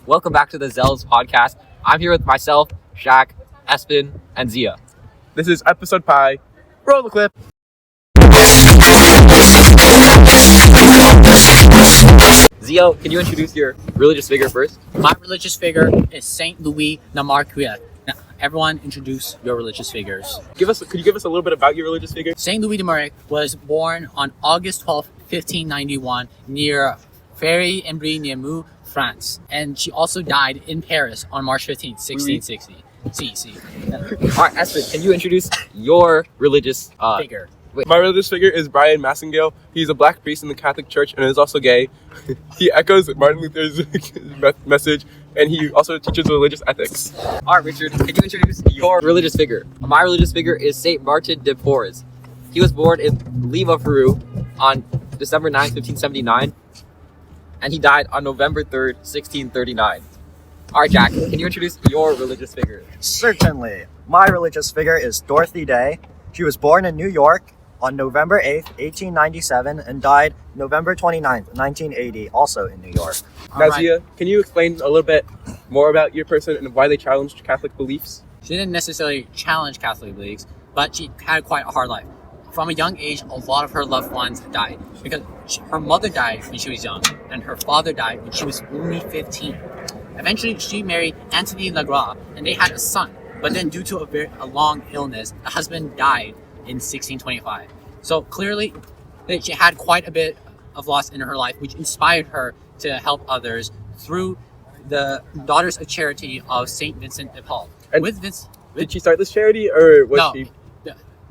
Welcome back to the Zells podcast. I'm here with myself, Shaq, Espin, and Zia. This is episode Pi. Roll the clip. Zia, can you introduce your religious figure first? My religious figure is Saint Louis Namarquia. Now, everyone introduce your religious figures. Could you give us a little bit about your religious figure? Saint Louis de Mauric was born on August 12, 1591 near Ferry-en-Brie near Meaux, France. And she also died in Paris on March 15, 1660. See. Alright, Espin, can you introduce your religious Figure. My religious figure is Brian Massengale. He's a black priest in the Catholic Church and is also gay. He echoes Martin Luther's message, and he also teaches religious ethics. Alright, Richard, can you introduce your religious figure? My religious figure is Saint Martin de Porres. He was born in Lima, Peru on December 9, 1579, and he died on November 3rd, 1639. Alright, Jack, can you introduce your religious figure? Certainly. My religious figure is Dorothy Day. She was born in New York on November 8th, 1897, and died November 29th, 1980, also in New York. Nazia, can you explain a little bit more about your person and why they challenged Catholic beliefs? She didn't necessarily challenge Catholic beliefs, but she had quite a hard life. From a young age, a lot of her loved ones died because her mother died when she was young, and her father died when she was only 15. Eventually, she married Anthony Legras, and they had a son. But then, due to a long illness, the husband died in 1625. So clearly, she had quite a bit of loss in her life, which inspired her to help others through the Daughters of Charity of Saint Vincent de Paul. And did she start this charity, or was No. she?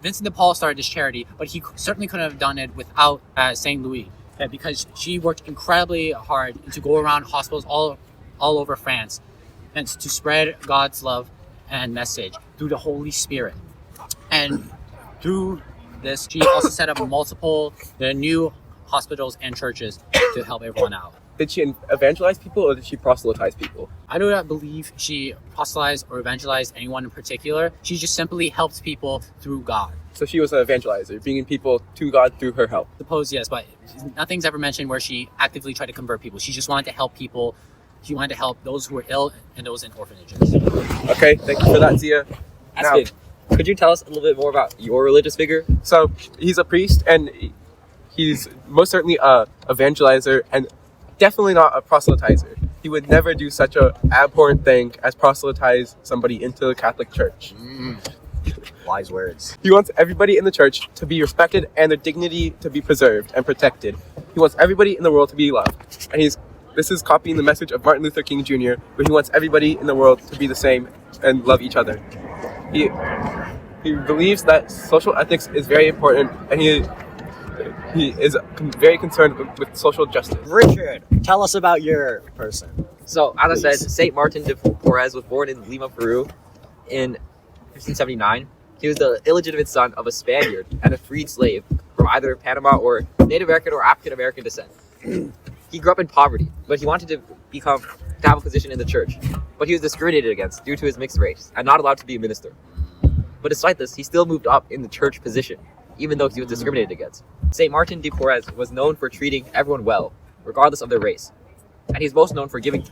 Vincent de Paul started this charity, but he certainly couldn't have done it without Saint Louis, because she worked incredibly hard to go around hospitals all over France and to spread God's love and message through the Holy Spirit. And through this, she also set up multiple new hospitals and churches to help everyone out. Did she evangelize people, or did she proselytize people? I do not believe she proselytized or evangelized anyone in particular. She just simply helped people through God. So she was an evangelizer, bringing people to God through her help. Suppose yes, but nothing's ever mentioned where she actively tried to convert people. She just wanted to help people. She wanted to help those who were ill and those in orphanages. Okay, thank you for that, Zia. Now, Espin, could you tell us a little bit more about your religious figure? so he's a priest, and he's most certainly a evangelizer, and definitely not a proselytizer. He would never do such a abhorrent thing as proselytize somebody into the Catholic Church. Wise words. He wants everybody in the church to be respected and their dignity to be preserved and protected. He wants everybody in the world to be loved. And this is copying the message of Martin Luther King Jr., where he wants everybody in the world to be the same and love each other. He believes that social ethics is very important, and he is very concerned with social justice. Richard, tell us about your person. So, as I said, Saint Martin de Porres was born in Lima, Peru in 1579. He was the illegitimate son of a Spaniard and a freed slave from either Panama or Native American or African American descent. He grew up in poverty, but he wanted to have a position in the church. But he was discriminated against due to his mixed race and not allowed to be a minister. But despite this, he still moved up in the church position, even though he was discriminated against. Saint Martin de Porres was known for treating everyone well, regardless of their race. And he's most known for giving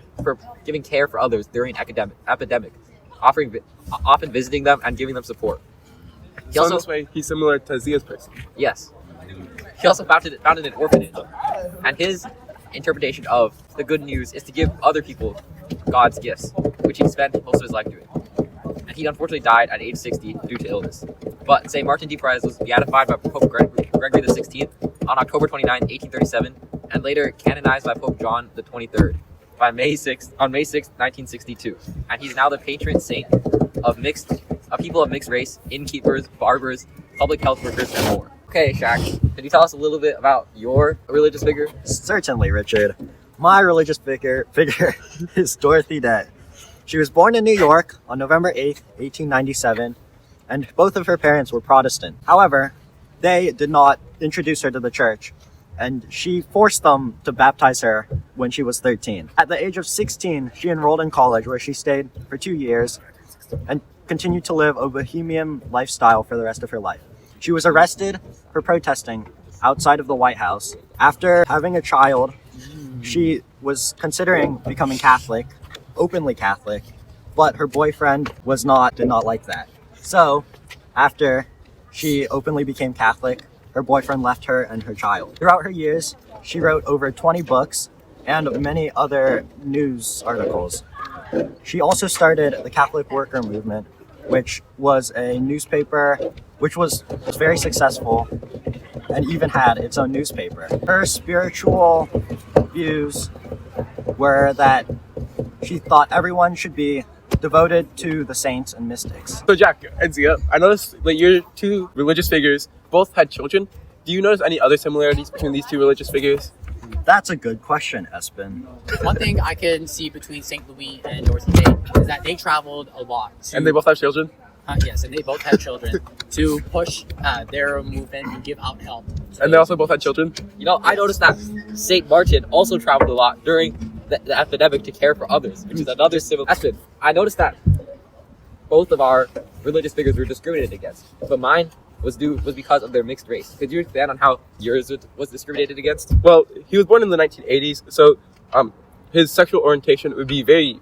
care for others during epidemic, often visiting them and giving them support. So in this way, he's similar to Zia's person. Yes. He also founded an orphanage, and his interpretation of the good news is to give other people God's gifts, which he spent most of his life doing. And he unfortunately died at age 60 due to illness. But St. Martin de Porres was beatified by Pope Gregory XVI on October 29, 1837, and later canonized by Pope John the 23rd on May 6, 1962. And he's now the patron saint of people of mixed race, innkeepers, barbers, public health workers, and more. Okay, Shaq, can you tell us a little bit about your religious figure? Certainly, Richard. My religious figure is Dorothy Day. She was born in New York on November 8th, 1897, and both of her parents were Protestant. However, they did not introduce her to the church, and she forced them to baptize her when she was 13. At the age of 16, she enrolled in college, where she stayed for 2 years and continued to live a bohemian lifestyle for the rest of her life. She was arrested for protesting outside of the White House. After having a child, she was considering becoming Catholic, openly Catholic, but her boyfriend did not like that. So, after she openly became Catholic, her boyfriend left her and her child. Throughout her years, she wrote over 20 books and many other news articles. She also started the Catholic Worker Movement, which was a newspaper which was very successful and even had its own newspaper. Her spiritual views were that she thought everyone should be devoted to the saints and mystics. So Jack and Zia, I noticed that your two religious figures both had children. Do you notice any other similarities between these two religious figures? That's a good question, Espen. One thing I can see between St. Louis and Dorothy Day is that they traveled a lot. And they both have children? Yes, and they both had children to push their movement and give out help. And they also both had children? You know, I noticed that Saint Martin also traveled a lot during the epidemic to care for others, which is another civil aspect. I noticed that both of our religious figures were discriminated against, but mine was because of their mixed race. Could you expand on how yours was discriminated against? Well, he was born in the 1980s, so his sexual orientation would be very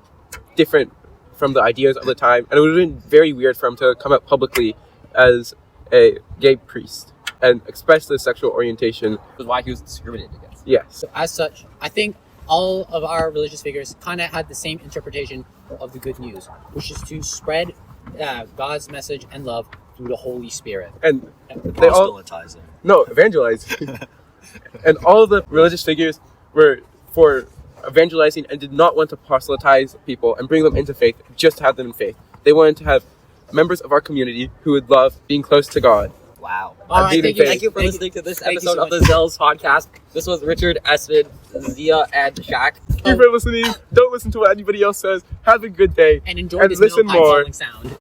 different from the ideas of the time, and it would have been very weird for him to come out publicly as a gay priest and express his sexual orientation. Was why he was discriminated against. Yes. So as such, I think all of our religious figures kind of had the same interpretation of the good news, which is to spread God's message and love through the Holy Spirit. And they all Proselytizing. no evangelize, and all of the religious figures were for evangelizing and did not want to proselytize people and bring them into faith just to have them in faith. They wanted to have members of our community who would love being close to God. Wow. All right, Thank you for listening to this episode of the Zels podcast. This was Richard, Espen, Zia, and Shaq. Thank you for listening. Don't listen to what anybody else says. Have a good day. And enjoy this listen middle more. pipe sound.